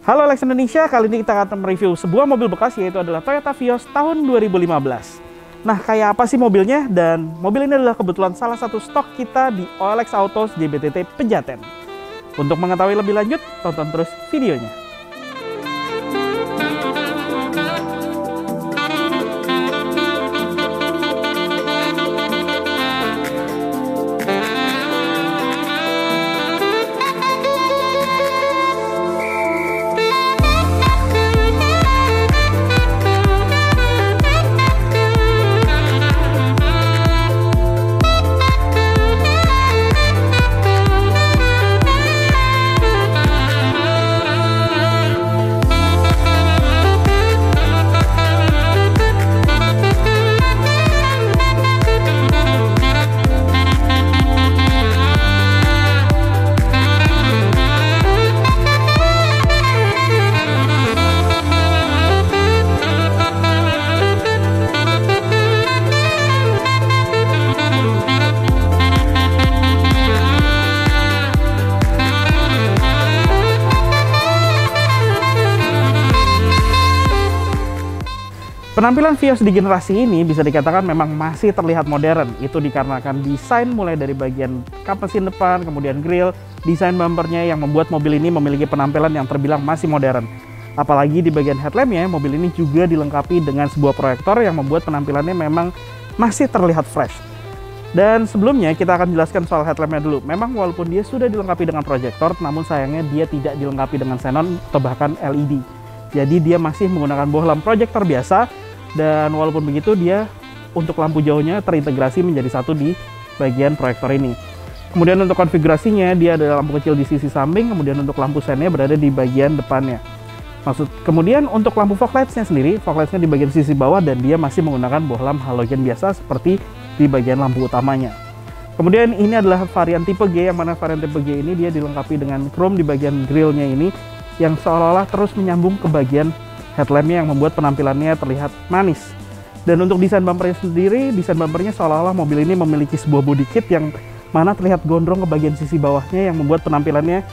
Halo Lex Indonesia, kali ini kita akan mereview sebuah mobil bekas, yaitu adalah Toyota Vios tahun 2015. Nah, kayak apa sih mobilnya? Dan mobil ini adalah kebetulan salah satu stok kita di OLX Autos JBTT Pejaten. Untuk mengetahui lebih lanjut, tonton terus videonya. Penampilan Vios di generasi ini bisa dikatakan memang masih terlihat modern. Itu dikarenakan desain mulai dari bagian kap mesin depan, kemudian grill, desain bumpernya yang membuat mobil ini memiliki penampilan yang terbilang masih modern. Apalagi di bagian headlampnya, mobil ini juga dilengkapi dengan sebuah proyektor yang membuat penampilannya memang masih terlihat fresh. Dan sebelumnya kita akan jelaskan soal headlampnya dulu. Memang walaupun dia sudah dilengkapi dengan proyektor, namun sayangnya dia tidak dilengkapi dengan xenon atau bahkan LED. Jadi dia masih menggunakan bohlam proyektor biasa. Dan walaupun begitu, dia untuk lampu jauhnya terintegrasi menjadi satu di bagian proyektor ini. Kemudian untuk konfigurasinya, dia ada lampu kecil di sisi samping, kemudian untuk lampu sennya berada di bagian depannya. Kemudian untuk lampu fog lights-nya sendiri, fog lights-nya di bagian sisi bawah dan dia masih menggunakan bohlam halogen biasa seperti di bagian lampu utamanya. Kemudian ini adalah varian tipe G, yang mana varian tipe G ini dia dilengkapi dengan chrome di bagian grillnya ini, yang seolah-olah terus menyambung ke bagian headlampnya yang membuat penampilannya terlihat manis. Dan untuk desain bumpernya sendiri, desain bumpernya seolah-olah mobil ini memiliki sebuah body kit yang mana terlihat gondrong ke bagian sisi bawahnya yang membuat penampilannya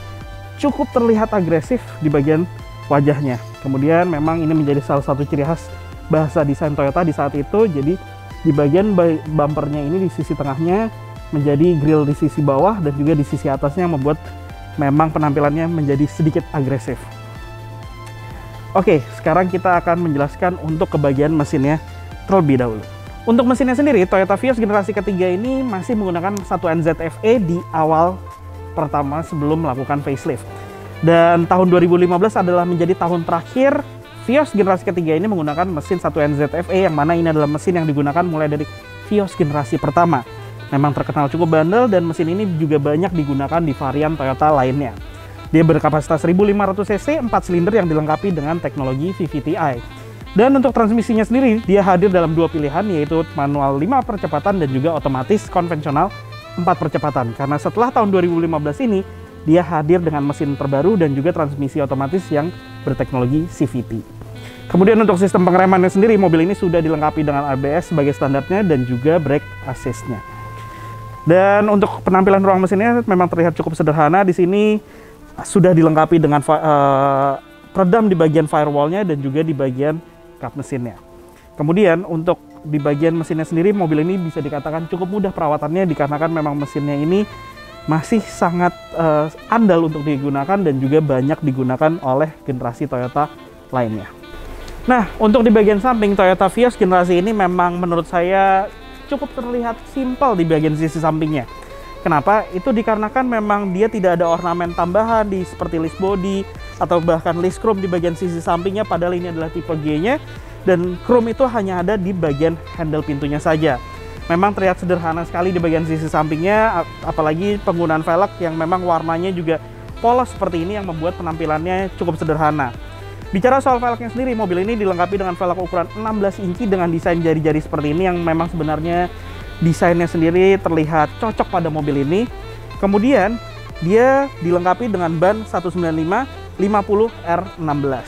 cukup terlihat agresif di bagian wajahnya. Kemudian memang ini menjadi salah satu ciri khas bahasa desain Toyota di saat itu. Jadi di bagian bumpernya ini di sisi tengahnya menjadi grill di sisi bawah dan juga di sisi atasnya yang membuat memang penampilannya menjadi sedikit agresif. Oke, sekarang kita akan menjelaskan untuk ke bagian mesinnya terlebih dahulu. Untuk mesinnya sendiri, Toyota Vios generasi ketiga ini masih menggunakan 1NZF-e di awal pertama sebelum melakukan facelift. Dan tahun 2015 adalah menjadi tahun terakhir Vios generasi ketiga ini menggunakan mesin 1NZF-e, yang mana ini adalah mesin yang digunakan mulai dari Vios generasi pertama. Memang terkenal cukup bandel dan mesin ini juga banyak digunakan di varian Toyota lainnya. Dia berkapasitas 1500 cc, 4 silinder yang dilengkapi dengan teknologi VVT-i. Dan untuk transmisinya sendiri, dia hadir dalam dua pilihan, yaitu manual 5 percepatan dan juga otomatis konvensional 4 percepatan. Karena setelah tahun 2015 ini, dia hadir dengan mesin terbaru dan juga transmisi otomatis yang berteknologi CVT. Kemudian untuk sistem pengeremannya sendiri, mobil ini sudah dilengkapi dengan ABS sebagai standarnya dan juga brake assist-nya. Dan untuk penampilan ruang mesinnya memang terlihat cukup sederhana. Di sini sudah dilengkapi dengan peredam di bagian firewall-nya dan juga di bagian kap mesinnya. Kemudian untuk di bagian mesinnya sendiri, mobil ini bisa dikatakan cukup mudah perawatannya dikarenakan memang mesinnya ini masih sangat andal untuk digunakan dan juga banyak digunakan oleh generasi Toyota lainnya. Nah, untuk di bagian samping, Toyota Vios generasi ini memang menurut saya cukup terlihat simpel di bagian sisi sampingnya. Kenapa? Itu dikarenakan memang dia tidak ada ornamen tambahan di seperti list body atau bahkan list chrome di bagian sisi sampingnya, padahal ini adalah tipe G-nya dan chrome itu hanya ada di bagian handle pintunya saja. Memang terlihat sederhana sekali di bagian sisi sampingnya, apalagi penggunaan velg yang memang warnanya juga polos seperti ini yang membuat penampilannya cukup sederhana. Bicara soal velgnya sendiri, mobil ini dilengkapi dengan velg ukuran 16 inci dengan desain jari-jari seperti ini yang memang sebenarnya desainnya sendiri terlihat cocok pada mobil ini. Kemudian dia dilengkapi dengan ban 195/50R16.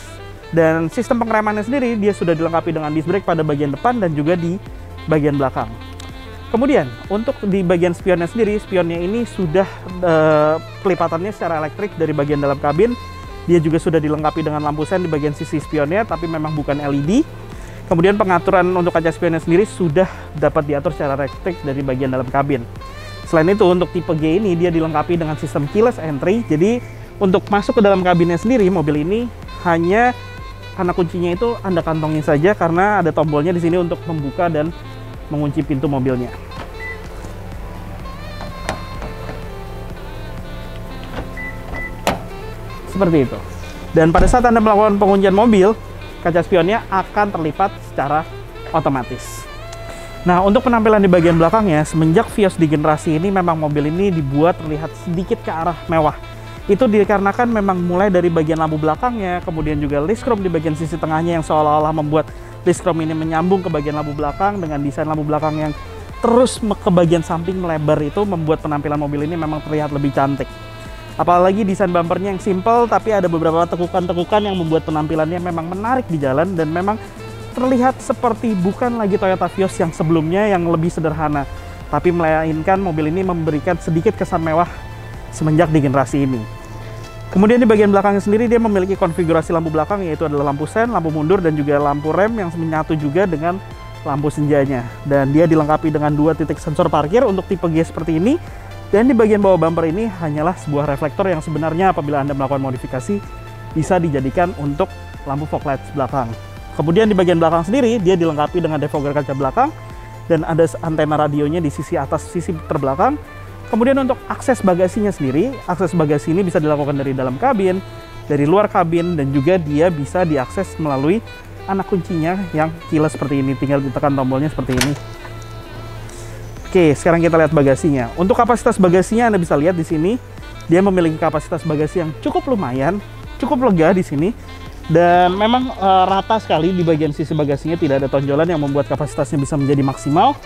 Dan sistem pengeremannya sendiri dia sudah dilengkapi dengan disc brake pada bagian depan dan juga di bagian belakang. Kemudian untuk di bagian spionnya sendiri, spionnya ini sudah pelipatannya secara elektrik dari bagian dalam kabin Dia juga sudah dilengkapi dengan lampu sen di bagian sisi spionnya, tapi memang bukan LED. Kemudian pengaturan untuk kaca spionnya sendiri sudah dapat diatur secara elektrik dari bagian dalam kabin. Selain itu, untuk tipe G ini dia dilengkapi dengan sistem keyless entry. Jadi untuk masuk ke dalam kabinnya sendiri, mobil ini hanya karena kuncinya itu Anda kantongin saja, karena ada tombolnya di sini untuk membuka dan mengunci pintu mobilnya. Seperti itu. Dan pada saat Anda melakukan penguncian mobil, kaca spionnya akan terlipat secara otomatis. Nah, untuk penampilan di bagian belakangnya, semenjak Vios di generasi ini memang mobil ini dibuat terlihat sedikit ke arah mewah. Itu dikarenakan memang mulai dari bagian lampu belakangnya, kemudian juga list chrome di bagian sisi tengahnya yang seolah-olah membuat list chrome ini menyambung ke bagian lampu belakang dengan desain lampu belakang yang terus ke bagian samping melebar. Itu membuat penampilan mobil ini memang terlihat lebih cantik. Apalagi desain bumpernya yang simple, tapi ada beberapa tekukan-tekukan yang membuat penampilannya memang menarik di jalan dan memang terlihat seperti bukan lagi Toyota Vios yang sebelumnya yang lebih sederhana, tapi melainkan mobil ini memberikan sedikit kesan mewah semenjak di generasi ini. Kemudian di bagian belakangnya sendiri dia memiliki konfigurasi lampu belakang, yaitu adalah lampu sen, lampu mundur, dan juga lampu rem yang menyatu juga dengan lampu senjanya. Dan dia dilengkapi dengan 2 titik sensor parkir untuk tipe G seperti ini. Dan di bagian bawah bumper ini hanyalah sebuah reflektor yang sebenarnya apabila Anda melakukan modifikasi bisa dijadikan untuk lampu fog lights belakang. Kemudian di bagian belakang sendiri dia dilengkapi dengan defogger kaca belakang dan ada antena radionya di sisi atas sisi terbelakang. Kemudian untuk akses bagasinya sendiri, akses bagasi ini bisa dilakukan dari dalam kabin, dari luar kabin, dan juga dia bisa diakses melalui anak kuncinya yang keyless seperti ini, tinggal ditekan tombolnya seperti ini. Oke, sekarang kita lihat bagasinya. Untuk kapasitas bagasinya Anda bisa lihat di sini, dia memiliki kapasitas bagasi yang cukup lumayan, cukup lega di sini, dan memang rata sekali di bagian sisi bagasinya, tidak ada tonjolan yang membuat kapasitasnya bisa menjadi maksimal.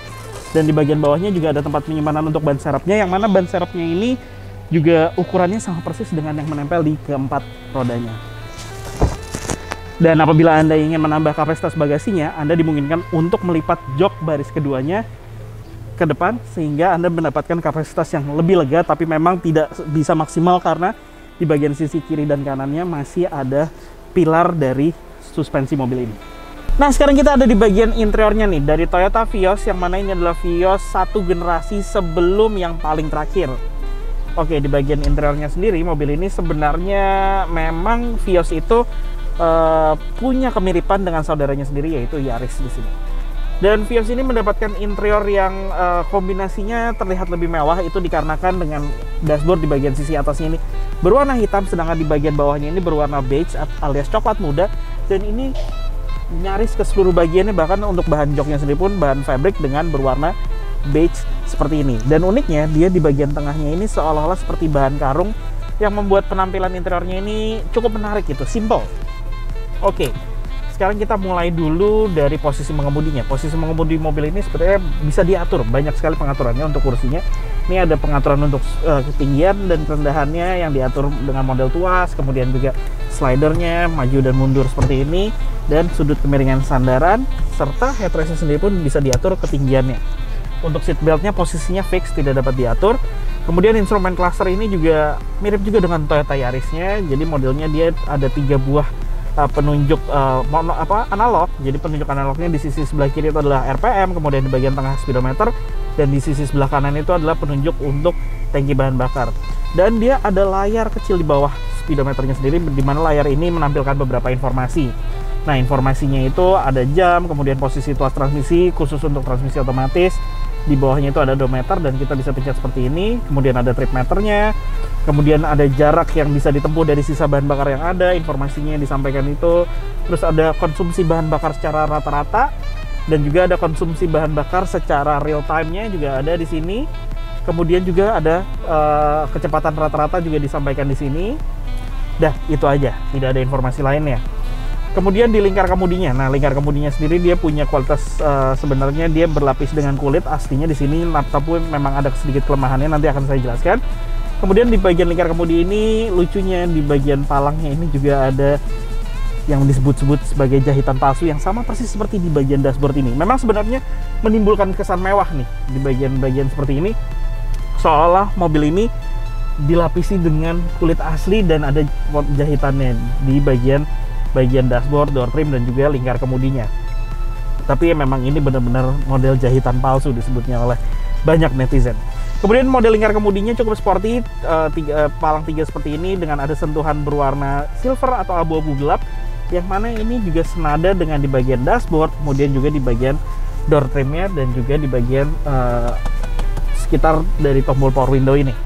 Dan di bagian bawahnya juga ada tempat penyimpanan untuk ban serepnya, yang mana ban serepnya ini juga ukurannya sama persis dengan yang menempel di keempat rodanya. Dan apabila Anda ingin menambah kapasitas bagasinya, Anda dimungkinkan untuk melipat jok baris keduanya ke depan sehingga Anda mendapatkan kapasitas yang lebih lega, tapi memang tidak bisa maksimal karena di bagian sisi kiri dan kanannya masih ada pilar dari suspensi mobil ini. Nah, sekarang kita ada di bagian interiornya nih, dari Toyota Vios, yang mana ini adalah Vios 1 generasi sebelum yang paling terakhir. Oke, di bagian interiornya sendiri, mobil ini sebenarnya memang Vios itu punya kemiripan dengan saudaranya sendiri, yaitu Yaris di sini. Dan Vios ini mendapatkan interior yang kombinasinya terlihat lebih mewah, itu dikarenakan dengan dashboard di bagian sisi atasnya ini berwarna hitam, sedangkan di bagian bawahnya ini berwarna beige alias coklat muda. Dan ini nyaris ke seluruh bagiannya, bahkan untuk bahan joknya sendiri pun bahan fabric dengan berwarna beige seperti ini. Dan uniknya dia di bagian tengahnya ini seolah-olah seperti bahan karung yang membuat penampilan interiornya ini cukup menarik gitu, simple. Oke. Sekarang kita mulai dulu dari posisi mengemudinya. Posisi mengemudi mobil ini sebenarnya bisa diatur, banyak sekali pengaturannya untuk kursinya. Ini ada pengaturan untuk ketinggian dan kerendahannya yang diatur dengan model tuas, kemudian juga slidernya maju dan mundur seperti ini, dan sudut kemiringan sandaran, serta headrestnya sendiri pun bisa diatur ketinggiannya. Untuk seat beltnya posisinya fix, tidak dapat diatur. Kemudian instrumen cluster ini juga mirip juga dengan Toyota Yarisnya, jadi modelnya dia ada 3 buah penunjuk analog. Jadi penunjuk analognya di sisi sebelah kiri itu adalah RPM, kemudian di bagian tengah speedometer, dan di sisi sebelah kanan itu adalah penunjuk untuk tangki bahan bakar. Dan dia ada layar kecil di bawah speedometernya sendiri, di mana layar ini menampilkan beberapa informasi. Nah, informasinya itu ada jam, kemudian posisi tuas transmisi khusus untuk transmisi otomatis. Di bawahnya itu ada odometer dan kita bisa pencet seperti ini. Kemudian ada trip meternya. Kemudian ada jarak yang bisa ditempuh dari sisa bahan bakar yang ada, informasinya yang disampaikan itu. Terus ada konsumsi bahan bakar secara rata-rata dan juga ada konsumsi bahan bakar secara real time-nya juga ada di sini. Kemudian juga ada kecepatan rata-rata juga disampaikan di sini. Dah, itu aja, tidak ada informasi lainnya. Kemudian di lingkar kemudinya, nah lingkar kemudinya sendiri dia punya kualitas sebenarnya dia berlapis dengan kulit aslinya di sini, tapi memang ada sedikit kelemahannya, nanti akan saya jelaskan. Kemudian di bagian lingkar kemudi ini lucunya di bagian palangnya ini juga ada yang disebut-sebut sebagai jahitan palsu yang sama persis seperti di bagian dashboard ini. Memang sebenarnya menimbulkan kesan mewah nih di bagian-bagian seperti ini, seolah mobil ini dilapisi dengan kulit asli dan ada jahitannya di bagian dashboard, door trim, dan juga lingkar kemudinya. Tapi memang ini benar-benar model jahitan palsu disebutnya oleh banyak netizen. Kemudian model lingkar kemudinya cukup sporty, palang 3 seperti ini dengan ada sentuhan berwarna silver atau abu-abu gelap, yang mana ini juga senada dengan di bagian dashboard, kemudian juga di bagian door trimnya, dan juga di bagian sekitar dari tombol power window ini.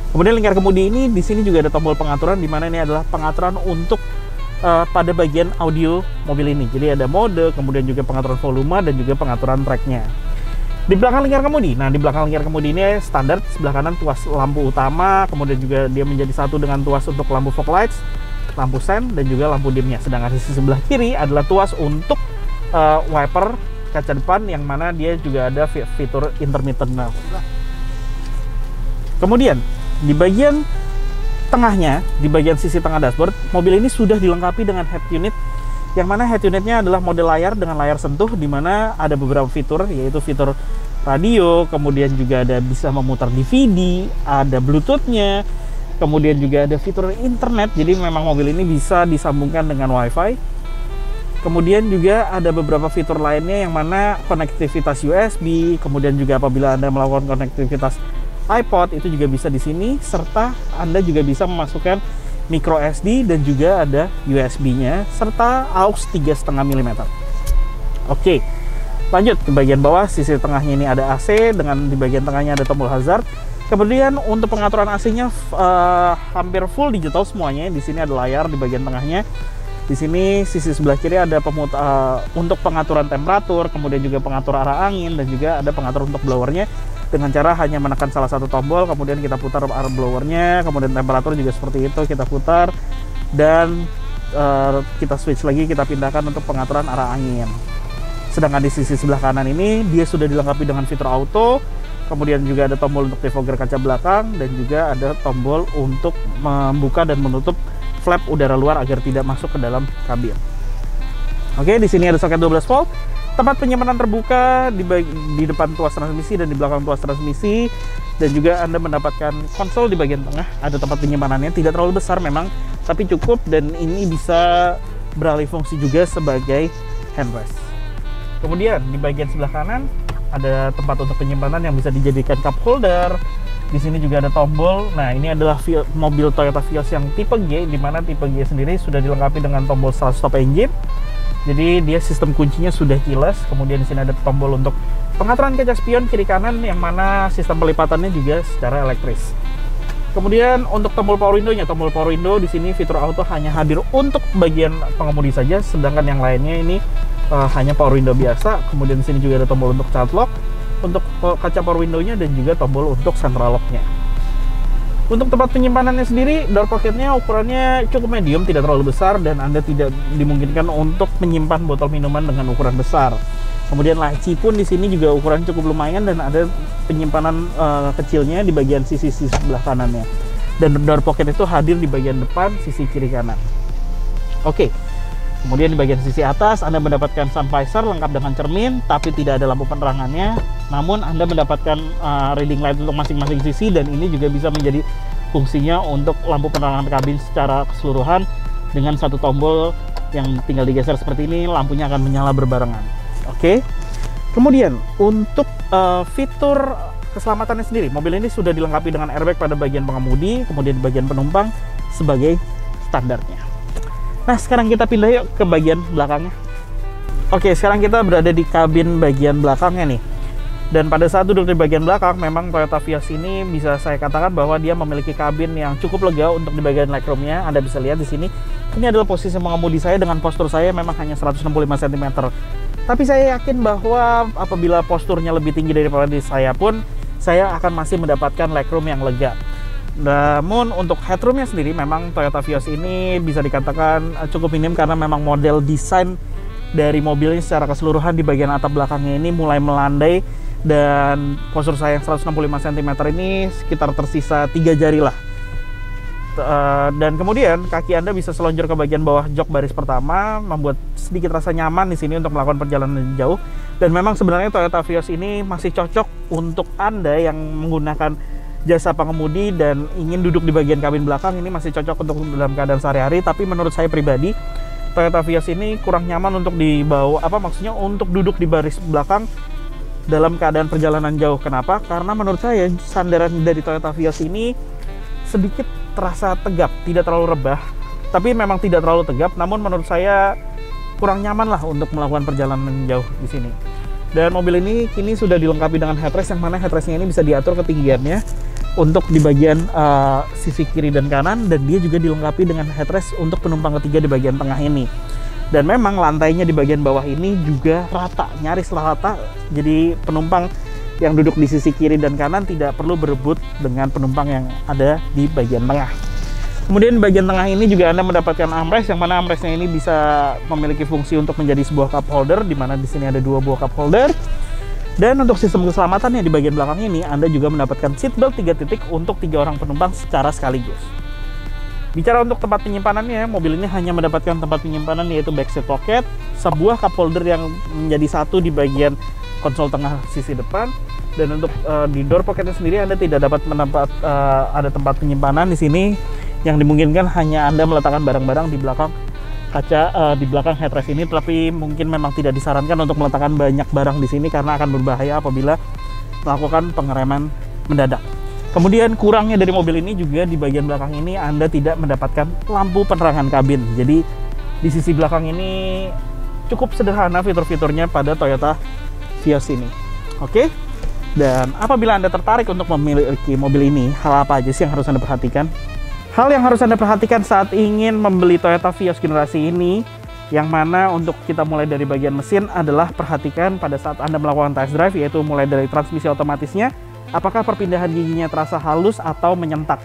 Kemudian lingkar kemudi ini di sini juga ada tombol pengaturan, di mana ini adalah pengaturan untuk pada bagian audio mobil ini. Jadi ada mode, kemudian juga pengaturan volume, dan juga pengaturan tracknya. Di belakang lingkar kemudi, nah di belakang lingkar kemudi ini standar, sebelah kanan tuas lampu utama, kemudian juga dia menjadi satu dengan tuas untuk lampu fog lights, lampu sen, dan juga lampu dimnya. Sedangkan di sisi sebelah kiri adalah tuas untuk wiper kaca depan, yang mana dia juga ada fitur intermittent now. Kemudian di bagian tengahnya, di bagian sisi tengah dashboard, mobil ini sudah dilengkapi dengan head unit, yang mana head unitnya adalah model layar dengan layar sentuh, di mana ada beberapa fitur, yaitu fitur radio, kemudian juga ada bisa memutar DVD, ada Bluetooth-nya, kemudian juga ada fitur internet, jadi memang mobil ini bisa disambungkan dengan WiFi. Kemudian juga ada beberapa fitur lainnya, yang mana konektivitas USB, kemudian juga apabila Anda melakukan konektivitas iPod itu juga bisa di sini, serta Anda juga bisa memasukkan micro SD dan juga ada USB-nya, serta AUX 3,5 mm. Oke, lanjut ke bagian bawah. Sisi tengahnya ini ada AC, dengan di bagian tengahnya ada tombol hazard. Kemudian untuk pengaturan AC-nya hampir full digital semuanya. Di sini ada layar di bagian tengahnya. Di sini sisi sebelah kiri ada untuk pengaturan temperatur, kemudian juga pengatur arah angin, dan juga ada pengatur untuk blowernya, dengan cara hanya menekan salah satu tombol, kemudian kita putar arah blowernya, kemudian temperatur juga seperti itu, kita putar, dan kita switch lagi, kita pindahkan untuk pengaturan arah angin. Sedangkan di sisi sebelah kanan ini, dia sudah dilengkapi dengan fitur auto, kemudian juga ada tombol untuk defogger kaca belakang, dan juga ada tombol untuk membuka dan menutup flap udara luar agar tidak masuk ke dalam kabin. Oke, di sini ada soket 12 volt, tempat penyimpanan terbuka di depan tuas transmisi dan di belakang tuas transmisi, dan juga Anda mendapatkan konsol di bagian tengah. Ada tempat penyimpanannya, tidak terlalu besar memang, tapi cukup, dan ini bisa beralih fungsi juga sebagai handrest. Kemudian di bagian sebelah kanan ada tempat untuk penyimpanan yang bisa dijadikan cup holder. Di sini juga ada tombol. Nah, ini adalah mobil Toyota Vios yang tipe G, di mana tipe G sendiri sudah dilengkapi dengan tombol start stop engine. Jadi dia sistem kuncinya sudah keyless. Kemudian di sini ada tombol untuk pengaturan kaca spion kiri kanan, yang mana sistem pelipatannya juga secara elektris. Kemudian untuk tombol power window di sini fitur auto hanya hadir untuk bagian pengemudi saja, sedangkan yang lainnya ini hanya power window biasa. Kemudian di sini juga ada tombol untuk child lock untuk kaca power window-nya, dan juga tombol untuk central lock-nya. Untuk tempat penyimpanannya sendiri, door pocket-nya ukurannya cukup medium, tidak terlalu besar, dan Anda tidak dimungkinkan untuk menyimpan botol minuman dengan ukuran besar. Kemudian laci pun di sini juga ukuran cukup lumayan, dan ada penyimpanan kecilnya di bagian sisi sebelah kanannya. Dan door pocket itu hadir di bagian depan sisi kiri kanan. Oke. Kemudian di bagian sisi atas Anda mendapatkan sun visor lengkap dengan cermin, tapi tidak ada lampu penerangannya. Namun Anda mendapatkan reading light untuk masing-masing sisi, dan ini juga bisa menjadi fungsinya untuk lampu penerangan kabin secara keseluruhan. Dengan satu tombol yang tinggal digeser seperti ini, lampunya akan menyala berbarengan. Oke. Kemudian untuk fitur keselamatannya sendiri, mobil ini sudah dilengkapi dengan airbag pada bagian pengemudi, kemudian di bagian penumpang sebagai standarnya. Nah, sekarang kita pindah yuk ke bagian belakangnya. Oke, sekarang kita berada di kabin bagian belakangnya nih. Dan pada saat duduk di bagian belakang, memang Toyota Vios ini bisa saya katakan bahwa dia memiliki kabin yang cukup lega untuk di bagian legroomnya. Anda bisa lihat di sini. Ini adalah posisi mengemudi saya dengan postur saya memang hanya 165 cm. Tapi saya yakin bahwa apabila posturnya lebih tinggi daripada saya pun, saya akan masih mendapatkan legroom yang lega. Namun untuk headroomnya sendiri, memang Toyota Vios ini bisa dikatakan cukup minim, karena memang model desain dari mobilnya secara keseluruhan di bagian atap belakangnya ini mulai melandai, dan postur saya yang 165 cm ini sekitar tersisa 3 jari lah. Dan kemudian kaki Anda bisa selonjor ke bagian bawah jok baris pertama, membuat sedikit rasa nyaman di sini untuk melakukan perjalanan jauh. Dan memang sebenarnya Toyota Vios ini masih cocok untuk Anda yang menggunakan jasa pengemudi dan ingin duduk di bagian kabin belakang, ini masih cocok untuk dalam keadaan sehari-hari. Tapi menurut saya pribadi, Toyota Vios ini kurang nyaman untuk dibawa, maksudnya untuk duduk di baris belakang dalam keadaan perjalanan jauh. Kenapa? Karena menurut saya sandaran dari Toyota Vios ini sedikit terasa tegap, tidak terlalu rebah, tapi memang tidak terlalu tegap. Namun menurut saya kurang nyaman lah untuk melakukan perjalanan jauh di sini. Dan mobil ini kini sudah dilengkapi dengan headrest, yang mana headrestnya ini bisa diatur ketinggiannya untuk di bagian sisi kiri dan kanan, dan dia juga dilengkapi dengan headrest untuk penumpang ketiga di bagian tengah ini. Dan memang lantainya di bagian bawah ini juga rata, nyaris rata, jadi penumpang yang duduk di sisi kiri dan kanan tidak perlu berebut dengan penumpang yang ada di bagian tengah. Kemudian di bagian tengah ini juga Anda mendapatkan armrest, yang mana armrestnya ini bisa memiliki fungsi untuk menjadi sebuah cup holder, di mana di sini ada 2 buah cup holder. Dan untuk sistem keselamatannya di bagian belakang ini, Anda juga mendapatkan seatbelt 3 titik untuk 3 orang penumpang secara sekaligus. Bicara untuk tempat penyimpanannya, mobil ini hanya mendapatkan tempat penyimpanan yaitu backseat pocket, sebuah cup holder yang menjadi satu di bagian konsol tengah sisi depan, dan untuk di door pocketnya sendiri Anda tidak dapat ada tempat penyimpanan di sini, yang dimungkinkan hanya Anda meletakkan barang-barang di belakang kaca, di belakang headrest ini. Tapi mungkin memang tidak disarankan untuk meletakkan banyak barang di sini karena akan berbahaya apabila melakukan pengereman mendadak. Kemudian kurangnya dari mobil ini juga di bagian belakang ini Anda tidak mendapatkan lampu penerangan kabin. Jadi di sisi belakang ini cukup sederhana fitur-fiturnya pada Toyota Vios ini. Oke. Dan apabila Anda tertarik untuk memiliki mobil ini, hal apa aja sih yang harus Anda perhatikan? Hal yang harus Anda perhatikan saat ingin membeli Toyota Vios generasi ini, yang mana untuk kita mulai dari bagian mesin adalah perhatikan pada saat Anda melakukan test drive, yaitu mulai dari transmisi otomatisnya, apakah perpindahan giginya terasa halus atau menyentak.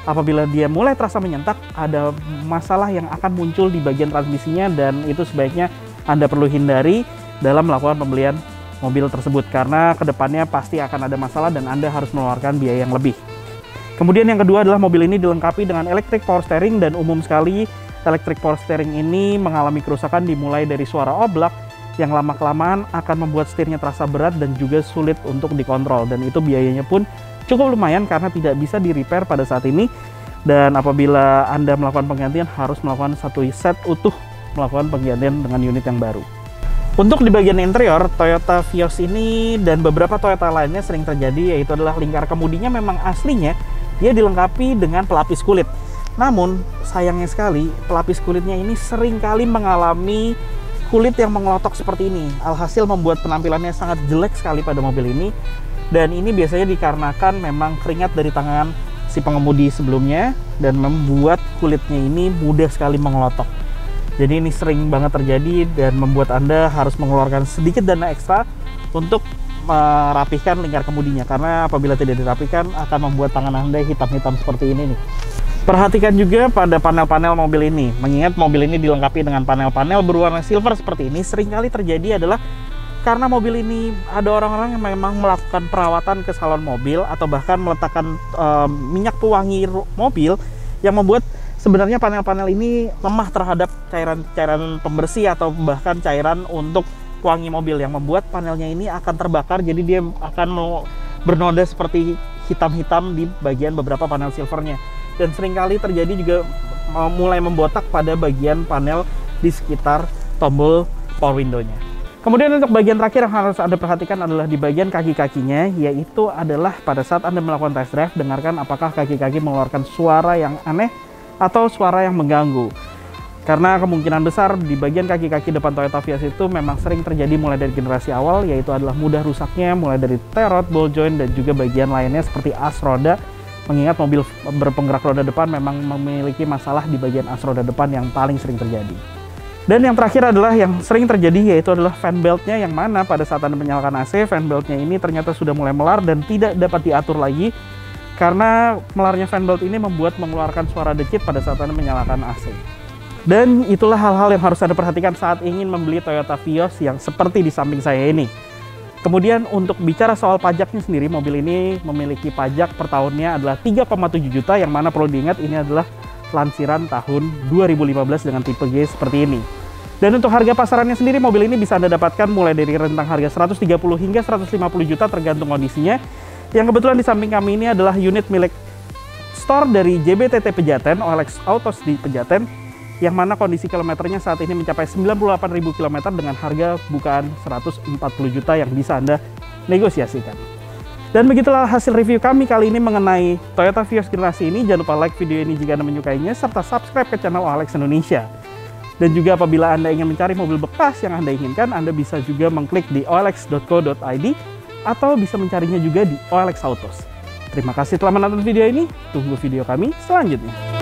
Apabila dia mulai terasa menyentak, ada masalah yang akan muncul di bagian transmisinya, dan itu sebaiknya Anda perlu hindari dalam melakukan pembelian mobil tersebut, karena kedepannya pasti akan ada masalah dan Anda harus mengeluarkan biaya yang lebih. Kemudian yang kedua adalah mobil ini dilengkapi dengan electric power steering, dan umum sekali electric power steering ini mengalami kerusakan dimulai dari suara oblak yang lama-kelamaan akan membuat setirnya terasa berat dan juga sulit untuk dikontrol, dan itu biayanya pun cukup lumayan karena tidak bisa di repair pada saat ini. Dan apabila Anda melakukan penggantian, harus melakukan satu set utuh melakukan penggantian dengan unit yang baru. Untuk di bagian interior, Toyota Vios ini dan beberapa Toyota lainnya sering terjadi, yaitu adalah lingkar kemudinya memang aslinya dia dilengkapi dengan pelapis kulit. Namun sayangnya sekali pelapis kulitnya ini sering kali mengalami kulit yang mengelotok seperti ini. Alhasil membuat penampilannya sangat jelek sekali pada mobil ini. Dan ini biasanya dikarenakan memang keringat dari tangan si pengemudi sebelumnya dan membuat kulitnya ini mudah sekali mengelotok. Jadi ini sering banget terjadi dan membuat Anda harus mengeluarkan sedikit dana ekstra untuk merapihkan lingkar kemudinya, karena apabila tidak dirapikan akan membuat tangan Anda hitam-hitam seperti ini nih. Perhatikan juga pada panel-panel mobil ini, mengingat mobil ini dilengkapi dengan panel-panel berwarna silver seperti ini. Seringkali terjadi adalah karena mobil ini ada orang-orang yang memang melakukan perawatan ke salon mobil atau bahkan meletakkan minyak pewangi mobil yang membuat sebenarnya panel-panel ini lemah terhadap cairan pembersih atau bahkan cairan untuk wangi mobil, yang membuat panelnya ini akan terbakar. Jadi dia akan bernoda seperti hitam-hitam di bagian beberapa panel silvernya, dan seringkali terjadi juga mulai membotak pada bagian panel di sekitar tombol power window-nya. Kemudian untuk bagian terakhir yang harus Anda perhatikan adalah di bagian kaki-kakinya, yaitu adalah pada saat Anda melakukan test drive, dengarkan apakah kaki-kaki mengeluarkan suara yang aneh atau suara yang mengganggu. Karena kemungkinan besar di bagian kaki-kaki depan Toyota Vios itu memang sering terjadi mulai dari generasi awal, yaitu adalah mudah rusaknya mulai dari tie-rod, ball joint, dan juga bagian lainnya seperti as roda. Mengingat mobil berpenggerak roda depan memang memiliki masalah di bagian as roda depan yang paling sering terjadi. Dan yang terakhir adalah yang sering terjadi, yaitu adalah fan beltnya, yang mana pada saat Anda menyalakan AC, fan beltnya ini ternyata sudah mulai melar dan tidak dapat diatur lagi, karena melarnya fan belt ini membuat mengeluarkan suara decit pada saat Anda menyalakan AC. Dan itulah hal-hal yang harus Anda perhatikan saat ingin membeli Toyota Vios yang seperti di samping saya ini. Kemudian untuk bicara soal pajaknya sendiri, mobil ini memiliki pajak per tahunnya adalah 3,7 juta, yang mana perlu diingat ini adalah lansiran tahun 2015 dengan tipe G seperti ini. Dan untuk harga pasarannya sendiri, mobil ini bisa Anda dapatkan mulai dari rentang harga 130 hingga 150 juta tergantung kondisinya. Yang kebetulan di samping kami ini adalah unit milik store dari JBTT Pejaten, OLX Autos di Pejaten, yang mana kondisi kilometernya saat ini mencapai 98.000 km dengan harga bukaan 140 juta yang bisa Anda negosiasikan. Dan begitulah hasil review kami kali ini mengenai Toyota Vios generasi ini. Jangan lupa like video ini jika Anda menyukainya, serta subscribe ke channel OLX Indonesia. Dan juga apabila Anda ingin mencari mobil bekas yang Anda inginkan, Anda bisa juga mengklik di olx.co.id atau bisa mencarinya juga di OLX Autos. Terima kasih telah menonton video ini, tunggu video kami selanjutnya.